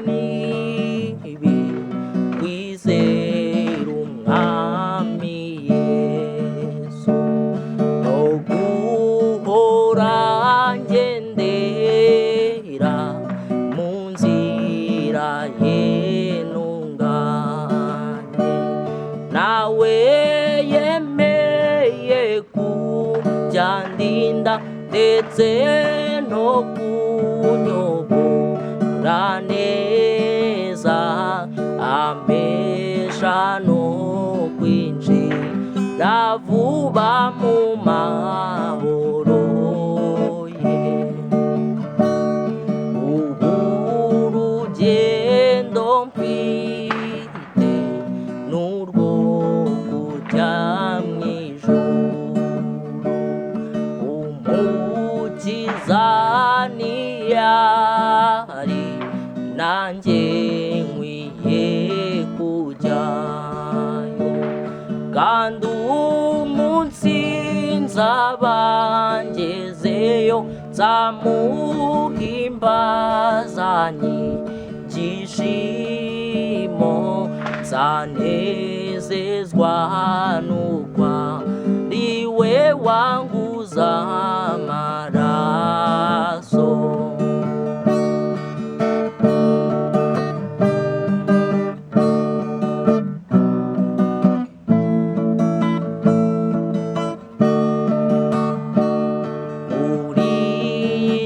nibi kwizera umwami Yesu no guhora ngendera mu nzira ye ntungane nawe yemeye kujyandinda ndetse no kunyobora neza ampesha no kwinjira vuba mu mahoro ye ubu urugendo mfite n'urwo kujya mu ijuru umukiza niyari nanjye nkwiye kujyayo kandi umunsi nzaba ngezeyo nzamuhimbazanye ibyishimo nzanezezwa n'ukwa riwe wanguza amaraso muri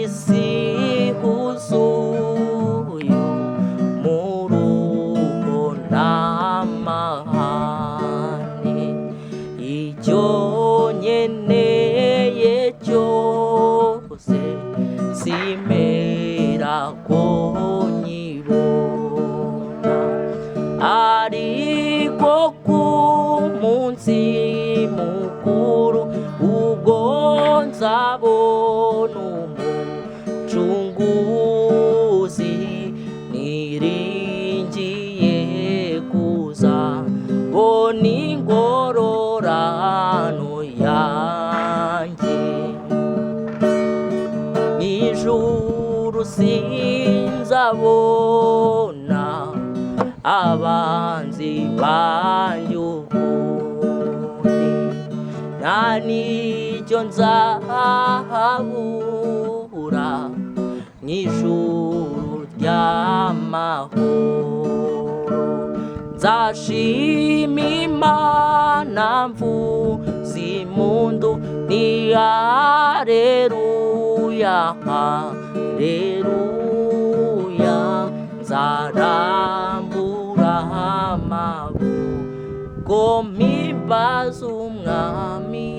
isi huzuye murugo n'amahane icyo nkeneye cyose simera ko nyibona ariko ku munsi mukuru ubwo nzabona umucunguzi niringiye kuza bona ingororano yanjye mw'ijuru sinzabona abanzi banjye ukundi nta n'icyo nzahabura mw'ijuru ry'amahoro nzashima Imana mvuza impundu ni haleluya haleluya nzarambura amaboko mpimbaza umwami